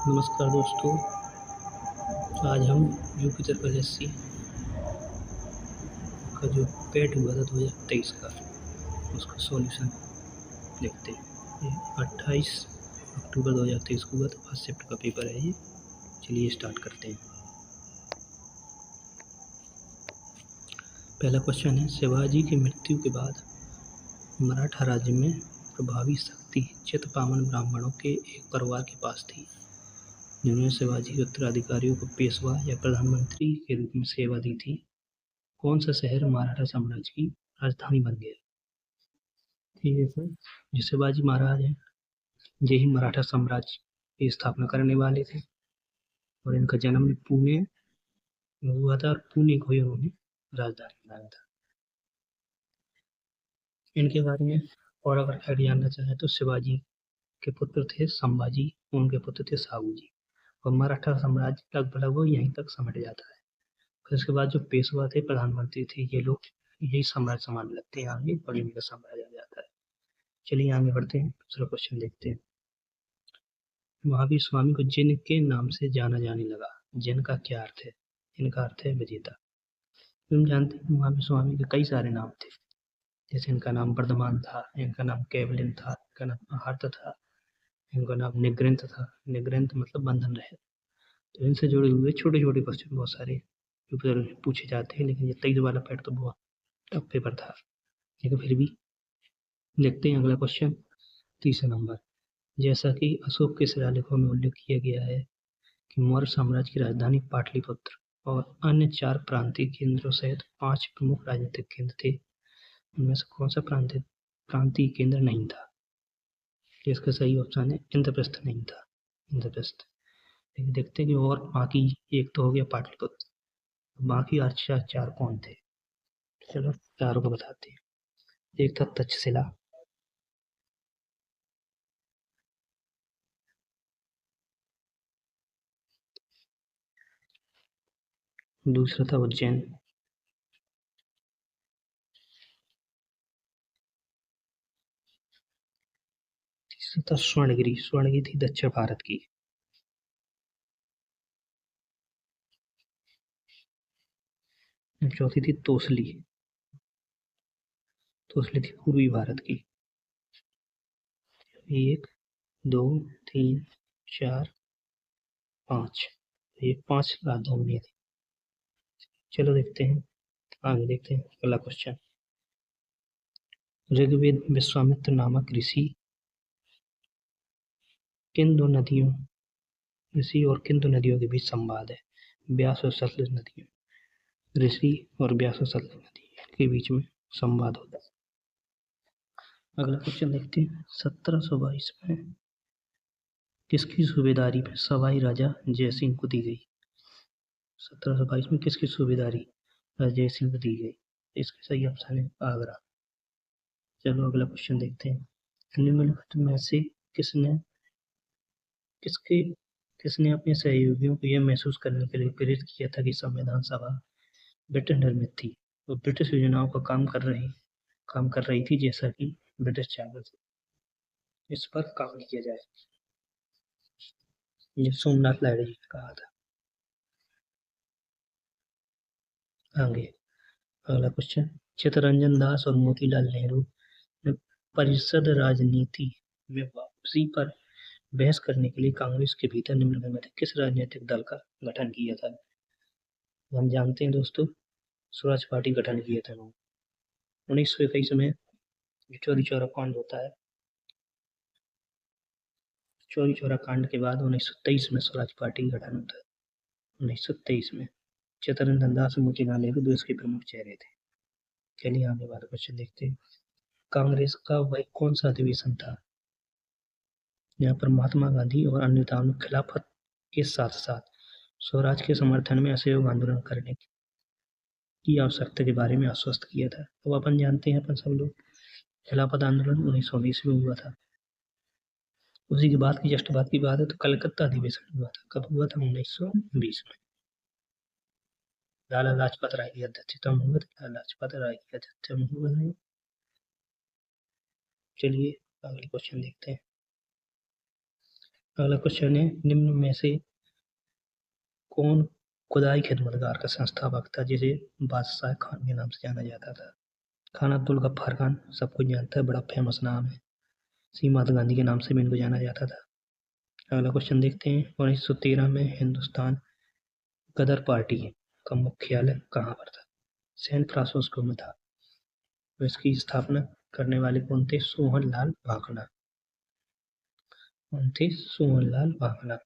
नमस्कार दोस्तों, आज हम जुपिटर प्लस का जो पेट हुआ था 2023 का उसका सॉल्यूशन देखते हैं। ये 28 अक्टूबर 2023 को हुआ था, फर्स्ट शिफ्ट का पेपर है ये। चलिए स्टार्ट करते हैं। पहला क्वेश्चन है, शिवाजी की मृत्यु के बाद मराठा राज्य में प्रभावी शक्ति चित्पावन ब्राह्मणों के एक परिवार के पास थी, जिन्होंने शिवाजी के उत्तराधिकारियों को पेशवा या प्रधानमंत्री के रूप में सेवा दी थी। कौन सा शहर मराठा साम्राज्य की राजधानी बन गया? ठीक है सर, जो शिवाजी महाराज हैं यही मराठा साम्राज्य की स्थापना करने वाले थे और इनका जन्म पुणे में हुआ था और पुणे को ही उन्होंने राजधानी बनाया था। इनके बारे में और अगर आइडिया जानना चाहें तो शिवाजी के पुत्र थे संभाजी, उनके पुत्र थे साहूजी, और मराठा साम्राज्य लगभग यहीं तक समझ जाता है। फिर उसके बाद जो पेशवा थे, प्रधानमंत्री थे, ये लोग यही साम्राज्य संभालने लगते हैं आगे और इनका साम्राज्य आ जाता है। चलिए आगे बढ़ते हैं, दूसरा क्वेश्चन देखते हैं। महावीर स्वामी को जिन के नाम से जाना जाने लगा, जिन का क्या अर्थ है? इनका अर्थ है विजेता। तुम जानते हैं महावीर स्वामी के कई सारे नाम थे, जैसे इनका नाम वर्धमान था, इनका नाम केवलिन था, इनका नाम आहार्त था, इनका नाम निग्रंथ था। निग्रंथ मतलब बंधन रहे। तो इनसे जुड़े हुए छोटे छोटे क्वेश्चन बहुत सारे पूछे जाते हैं, लेकिन ये 23 वाला पैट तो बहुत टफ पेपर था, लेकिन फिर भी देखते हैं अगला क्वेश्चन। तीसरा नंबर, जैसा कि अशोक के शिलालेखों में उल्लेख किया गया है कि मौर्य साम्राज्य की राजधानी पाटलिपुत्र और अन्य 4 प्रांतीय केंद्रों सहित 5 प्रमुख राजनीतिक केंद्र थे, उनमें से कौन सा प्रांतीय केंद्र नहीं था? इसका सही ऑप्शन है इंद्रप्रस्थ नहीं था, इंद्रप्रस्थ। लेकिन देखते हैं कि और बाकी, एक तो हो गया पाटलिपुत्र, बाकी अच्छा 4 कौन थे? चलो चारों को बताते हैं। एक था तक्षशिला, दूसरा था उज्जैन, तीसरा था स्वर्णगिरी, स्वर्णगिरी थी दक्षिण भारत की, चौथी थी तोसली, तोसली थी पूर्वी भारत की। 1 2 3 4 5, ये 5 राजधानियाँ थी। चलो देखते हैं, आगे देखते हैं अगला क्वेश्चन। ऋग्वेद में विश्वामित्र नामक ऋषि किन दो नदियों ऋषि और किन दो नदियों के बीच संवाद है? ब्यास और सतलज नदियों, ऋषि और ब्यास और सतलज नदी के बीच में संवाद होता है। अगला क्वेश्चन देखते हैं। 1722 में किसकी सूबेदारी में सवाई राजा जयसिंह को दी गई? 1722 में किसकी सूबेदारी राजा जयसिंह को दी गई? इसका सही ऑप्शन है आगरा। चलो अगला क्वेश्चन देखते हैं। निम्नलिखित में से किसने किसके किसने अपने सहयोगियों को यह महसूस करने के लिए प्रेरित किया था कि संविधान सभा ब्रिटिश निर्मित थी और ब्रिटिश योजनाओं का काम कर रही थी, जैसा कि ब्रिटिश चाहते थे इस पर काम किया जाए? ये सोमनाथ लाहिड़ी जी ने कहा था। आगे अगला क्वेश्चन। चित्तरंजन दास और मोतीलाल नेहरू ने परिषद राजनीति में वापसी पर बहस करने के लिए कांग्रेस के भीतर निम्नलिखित में से किस राजनीतिक दल का गठन किया था? हम जानते हैं दोस्तों, स्वराज पार्टी गठन किया था उन्होंने। 1921 में जो चौरी चौरा कांड होता है, चौरी चौरा कांड के बाद 1923 में स्वराज पार्टी का गठन होता है। 1923 में चित्तरंजन दास और मोतीलाल नेहरू देश के प्रमुख चेहरे थे। चलिए आगे वाला क्वेश्चन देखते हैं। कांग्रेस का वह कौन सा अधिवेशन था यहाँ पर महात्मा गांधी और अन्य नेताओं ने खिलाफत के साथ साथ स्वराज के समर्थन में असहयोग आंदोलन करने की आवश्यकता के बारे में आश्वस्त किया था? तो अपन जानते हैं, अपन सब लोग, खिलाफत आंदोलन 1920 में हुआ था। उसी के बाद की जस्ट बाद की बात है तो कलकत्ता अधिवेशन हुआ था। कब हुआ था? 1920 में। लाला लाजपत राय की अध्यक्षता में हुआ था। लाला लाजपत राय की अध्यक्षता में हुआ था। चलिए अगले क्वेश्चन देखते हैं। अगला क्वेश्चन है, निम्न में से कौन खुदाई खिदमतगार का संस्थापक था जिसे बादशाह खान के नाम से जाना जाता था? खान अब्दुल गफ्फार खान, सब कुछ जानता है, बड़ा फेमस नाम है। सीमात गांधी के नाम से भी इनको जाना जाता था। अगला क्वेश्चन देखते हैं, 1913 में हिंदुस्तान गदर पार्टी का मुख्यालय कहाँ पर था? सैन फ्रांसिस्को में था। तो इसकी स्थापना करने वाले कौन थे? सोहन लाल भाकना। कौन थे? सोहन लाल भाकना।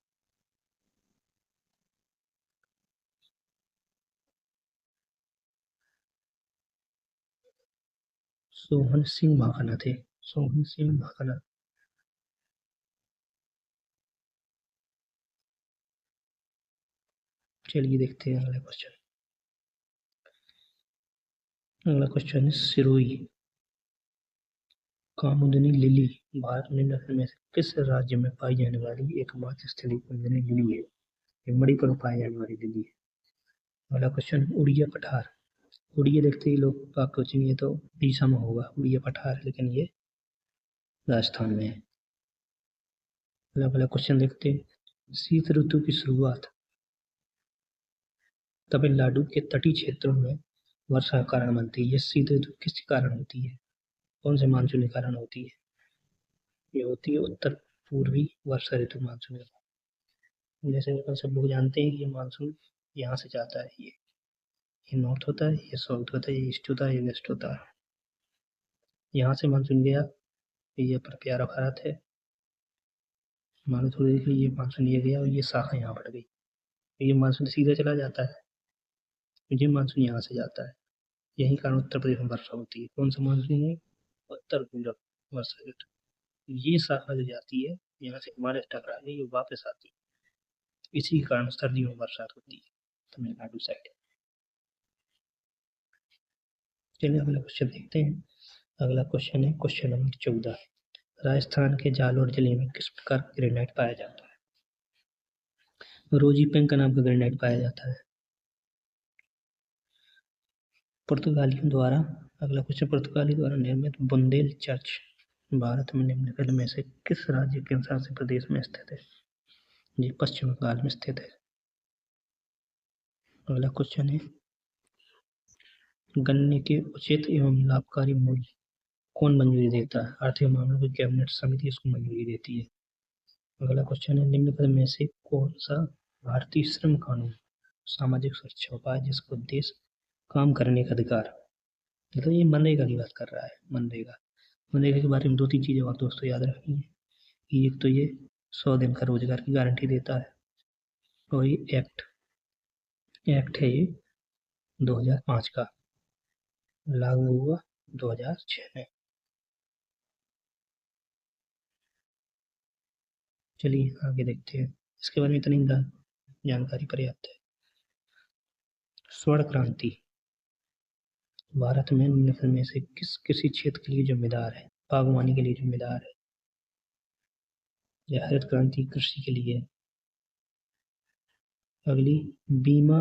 सोहन सिंह भाकना थे। सोहन सिंह भाकना। चलिए देखते हैं अगला क्वेश्चन। अगला क्वेश्चन है, सिरोही कामुदनी लिली भारत में निम्नलिखित में से किस राज्य में पाई जाने वाली एकमात्र स्थलीय कुमुदिनी लिली है? ये मणिपुर में पाई जाने वाली लिली है। अगला क्वेश्चन, उड़िया पठार। उड़िया देखते ही लोग बाग सोचेंगे तो उड़ीसा में होगा उड़िया पठार, लेकिन ये राजस्थान में है। अगला क्वेश्चन देखते हैं, शीत ऋतु की शुरुआत तमिलनाडु के तटीय क्षेत्रों में वर्षा का कारण बनती है। ये शीत ऋतु किस कारण होती है? कौन से मानसून के कारण होती है? ये होती है उत्तर पूर्वी वर्षा ऋतु मानसून। जैसे अपन सब लोग जानते हैं कि ये मानसून यहाँ से जाता है, ये नॉर्थ होता है, ये साउथ होता है, ये ईस्ट होता है, ये वेस्ट होता है। यहाँ से मानसून गया, ये अपना प्यारा भारत है, मान लो थोड़ी देर के लिए ये मानसून ये गया और ये शाखा यहाँ बढ़ गई, ये मानसून सीधा चला जाता है, ये मानसून यहाँ से जाता है। यही कारण उत्तर प्रदेश में वर्षा होती है। कौन सा मानसून है? उत्तर पूर्व वर्षा ऋतु। ये शाखा जो जाती है यहाँ से हिमालय से टकरा के ये वापस आती है, इसी के कारण सर्दियों में बरसात होती है तमिलनाडु साइड। चलिए अगला क्वेश्चन देखते हैं। अगला क्वेश्चन है क्वेश्चन नंबर 14। राजस्थान के जालोर जिले में किस प्रकार का ग्रेनाइट पाया जाता है? रोजी पिंक नाम का ग्रेनाइट पाया जाता है। पुर्तगालियों द्वारा अगला क्वेश्चन, पुर्तगाली द्वारा निर्मित बुंदेल चर्च भारत में निम्नलिखित में से किस राज्य के शासित प्रदेश में स्थित है? ये पश्चिम बंगाल में स्थित है। अगला क्वेश्चन है, गन्ने के उचित एवं लाभकारी मूल्य कौन मंजूरी देता है? आर्थिक मामलों की कैबिनेट समिति इसको मंजूरी देती है। अगला क्वेश्चन है, निम्नलिखित में से कौन सा भारतीय श्रम कानून सामाजिक सुरक्षा उपाय जिसका उद्देश्य काम करने का अधिकार, मतलब ये मनरेगा की बात कर रहा है। मनरेगा मनरेगा के बारे में दो तीन चीजें और दोस्तों याद रखनी है कि एक तो ये 100 दिन का रोजगार की गारंटी देता है, और ये एक्ट एक्ट है ये 2005 का, लागू हुआ 2006 में। चलिए आगे देखते हैं, इसके बारे में इतनी जानकारी पर्याप्त है। स्वर्ण क्रांति भारत में निम्नलिखित में से किसी क्षेत्र के लिए जिम्मेदार है? बागवानी के लिए जिम्मेदार है, या हरित क्रांति कृषि के लिए? अगली, बीमा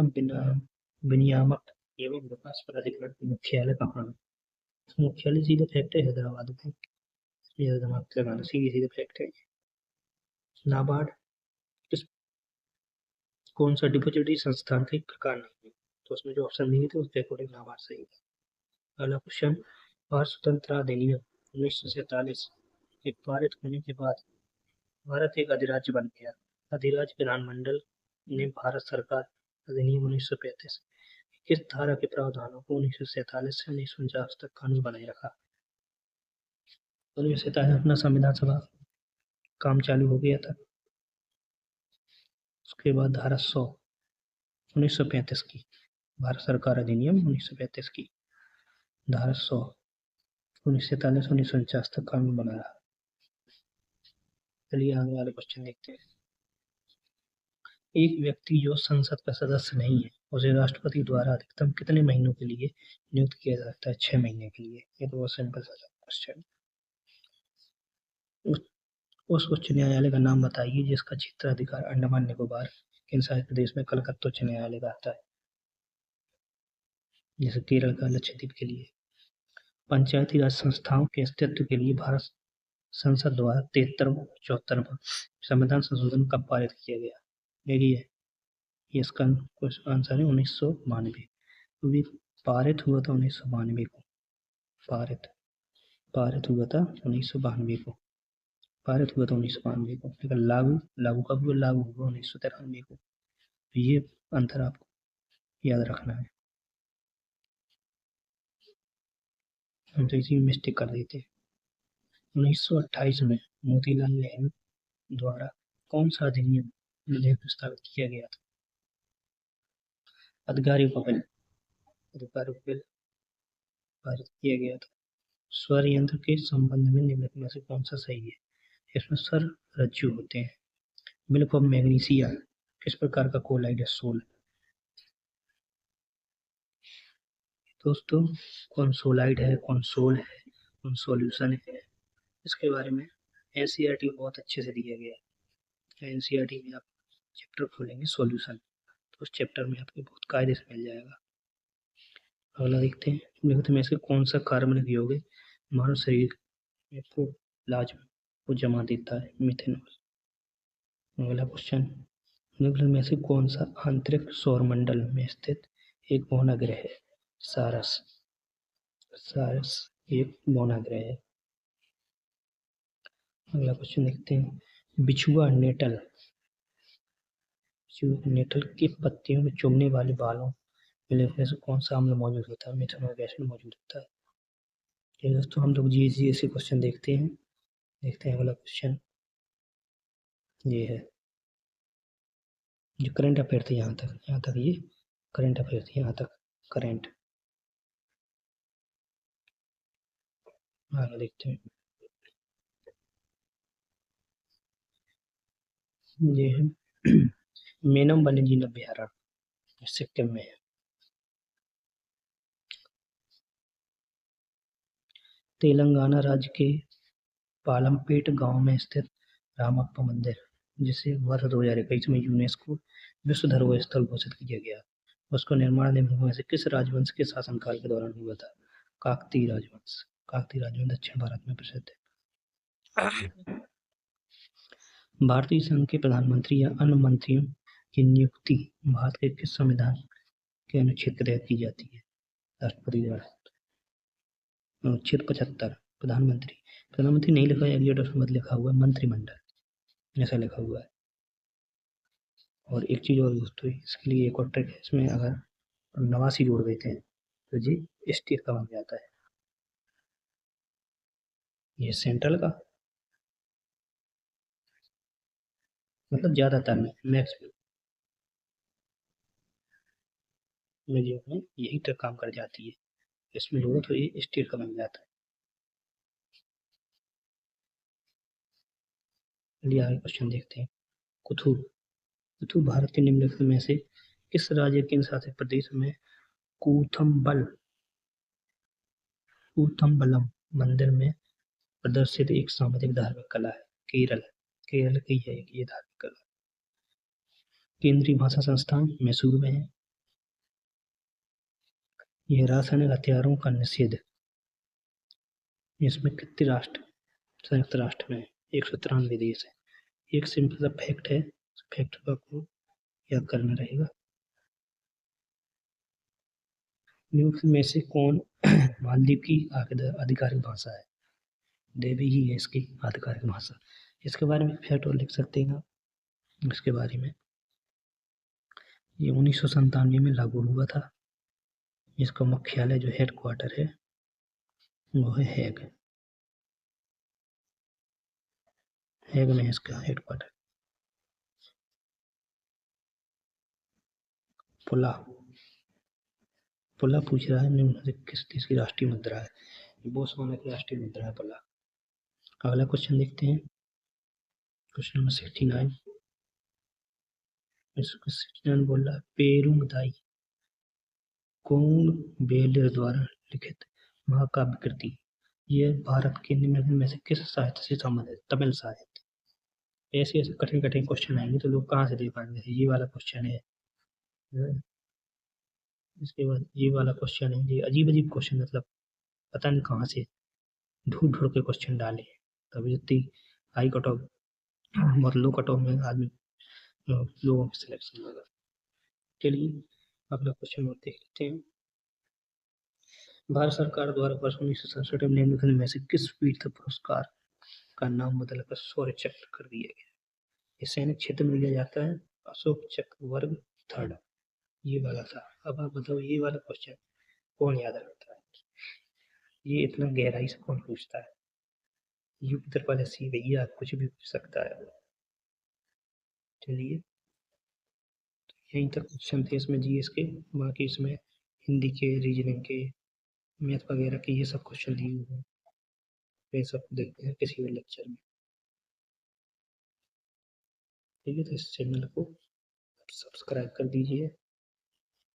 विनियामक एवं विकास प्राधिकरण का मुख्यालय कहाँ है? मुख्यालय सीधा फैक्ट है हैदराबाद में, ये दिमाग लगाना, सीधी सीधे फैक्ट है। नाबार्ड किस कौन सा डिपॉजिटरी संस्थान का एक प्रकार नहीं है? तो उसमें जो ऑप्शन दिए थे उसके अकॉर्डिंग नाबार्ड सही है। अगला क्वेश्चन, भारत स्वतंत्रता अधिनियम 1947 के पारित होने के बाद भारत एक अधिराज्य बन गया। अधिराज्य विधानमंडल ने भारत सरकार अधिनियम 1935 किस धारा के प्रावधानों को 1947 से 1949 तक कानून बनाए रखा? 1947 में अपना संविधान सभा काम चालू हो गया था। उसके बाद धारा 100 1935 की, भारत सरकार अधिनियम 1935 की धारा 100 1947 1949 तक कानून बना रहा। चलिए आगे वाले क्वेश्चन देखते हैं। एक व्यक्ति जो संसद का सदस्य नहीं है उसे राष्ट्रपति द्वारा अधिकतम कितने महीनों के लिए नियुक्त किया जा सकता है? 6 महीने के लिए। ये तो बहुत सिंपल सा क्वेश्चन। उस उच्च न्यायालय का नाम बताइए जिसका क्षेत्राधिकार अंडमान निकोबार केंद्र प्रदेश में कलकत्ता उच्च न्यायालय का आता है, जैसे केरल का लक्षद्वीप के लिए। पंचायती राज संस्थाओं के अस्तित्व के लिए भारत संसद द्वारा 73वां संविधान संशोधन कब पारित किया गया? देखिए ये इसका क्वेश्चन आंसर है 1992। तो भी पारित हुआ था 1992 को। पारित हुआ था 1992 को। पारित हुआ था 1992 को, लेकिन लागू कब हुआ? लागू हुआ 1993 को। तो ये अंतर आपको याद रखना है। हम तो इसी में मिस्टेक कर देते। 1928 में मोतीलाल नेहरू द्वारा कौन सा अधिनियम विधेयक प्रस्तावित किया गया था? अधिकारियों का बिल पारित किया गया था। स्वर यंत्र के संबंध में निम्नलिखित में से कौन सा सही है? इसमें स्वर रज्जु होते हैं। मिल्क ऑफ मैग्नीशिया किस प्रकार का कोलाइड है? सोल। दोस्तों कॉन्सोलाइड है, कॉन्सोल है, कॉन्सोल्यूशन है। इसके बारे में एनसीईआरटी में बहुत अच्छे से दिया गया है। एनसीईआरटी में आप चैप्टर खोलेंगे सॉल्यूशन, तो उस चैप्टर में आपको बहुत कायदे से मिल जाएगा। अगला देखते हैं, निम्नलिखित में से कौन सा कार्बनिक यौग मानव शरीर में प्लाज्मा को जमा देता है? मिथेनॉल। अगला क्वेश्चन, निम्नलिखित में से कौन सा आंतरिक सौरमंडल में स्थित एक भौनाग्रह है? सारस एक भौनाग्रह है। अगला क्वेश्चन देखते हैं, बिछुआ नेटल की पत्तियों में चुभने वाले बालों में से कौन सा अम्ल मौजूद होता है? मिथेनॉइक एसिड मौजूद होता है। ठीक है दोस्तों, हम लोग जी ऐसे क्वेश्चन देखते हैं। अगला क्वेश्चन ये है, जो करंट अफेयर थे यहाँ तक ये करंट अफेयर थे, यहाँ तक करंट। आगे देखते हैं, ये है मेनम वन्यजीव अभ्यारण्य सिक्किम में है। तेलंगाना राज्य के पालमपेट गांव में स्थित रामप्पा मंदिर, जिसे वर्ष 2021 में यूनेस्को विश्व धरोहर स्थल घोषित किया गया, उसका निर्माण निम्नलिखित में से किस राजवंश के शासनकाल के दौरान हुआ था? काकतीय राजवंश। काकतीय राजवंश दक्षिण भारत में प्रसिद्ध है। भारतीय संघ के प्रधानमंत्री या अन्य मंत्रियों की नियुक्ति भारत के किस संविधान के अनुच्छेद के तहत की जाती है? राष्ट्रपति द्वारा। अनुच्छेद 75। प्रधानमंत्री नहीं लिखा है, एग्जीक्यूटिव मत लिखा हुआ है, मंत्रिमंडल ऐसा लिखा हुआ है। और एक चीज और दोस्तों, इसके लिए एक और ट्रिक है, इसमें अगर 89 जोड़ देते हैं तो ये स्टेट का बन जाता है, ये सेंट्रल का, मतलब ज्यादातर में मैक्सिमम में जो है यही ट्रिक काम कर जाती है। इसमें जोड़ो तो ये स्टेट का बन जाता है। चलिए आगे क्वेश्चन देखते हैं। कुथु भारत के निम्नलिखित में से किस राज्य केंद्र शासित प्रदेश में कूथमबलम मंदिर में प्रदर्शित एक सामाजिक धार्मिक कला है? केरल की है ये धार्मिक कला। केंद्रीय भाषा संस्थान मैसूर में है। यह रासायनिक हथियारों का निषेध, इसमें कितने राष्ट्र संयुक्त राष्ट्र में 193 देश है। एक सिंपल सा फैक्ट है, फैक्ट को आपको याद करना रहेगा। निम्न में से कौन मालदीव की आधिकारिक भाषा है? देवी ही है इसकी आधिकारिक भाषा। इसके बारे में फैक्ट और लिख सकते हैं आप। इसके बारे में ये 1997 में लागू हुआ था। इसका मुख्यालय जो हेडक्वार्टर है वो है हेग में है इसका हेडक्वार्टर। पुला पूछ रहा है निम्न से किस देश की राष्ट्रीय मुद्रा है? बोत्सवाना की राष्ट्रीय मुद्रा है पुला। अगला क्वेश्चन देखते हैं, क्वेश्चन नंबर 69। 69 बोल रहा है, पेरुंग दाई कोंगबेलेर द्वारा लिखित महाकाव्य कृति, ये भारत के निम्नलिखित में से किस साहित्य से संबंधित? तमिल साहित्य। ऐसे ऐसे कठिन कठिन क्वेश्चन आएंगे तो लोग कहाँ से दे पाएंगे? ये वाला क्वेश्चन है, इसके बाद ये वाला क्वेश्चन है, ये अजीब अजीब क्वेश्चन, मतलब पता नहीं कहाँ से ढूंढ ढूंढ के क्वेश्चन डाले। तभी इतनी हाई कट ऑफ बहुत लो कट ऑफ में आदमी लोगों का सिलेक्शन होगा। चलिए अगला क्वेश्चन और देख लेते हैं। भारत सरकार द्वारा वर्ष 1967 में निम्नलिखित में से किस वीरता पुरस्कार का नाम बदलकर शौर्य चक्र कर दिया गया? ये सैनिक क्षेत्र में दिया जाता है, अशोक चक्र वर्ग थर्ड, ये वाला था। अब आप बताओ ये वाला क्वेश्चन कौन याद रखता है? ये इतना गहराई से कौन पूछता है? यूपी वाले सी भैया कुछ भी पूछ सकता है। चलिए यहीं तक क्वेश्चन थे इसमें जीएस के, बाकी इसमें हिंदी के, रीजनिंग के, मैथ वगैरह के ये सब क्वेश्चन दिए हुए हैं। ये सब देखते हैं किसी भी लेक्चर में। ठीक है, तो इस चैनल को सब्सक्राइब कर दीजिए।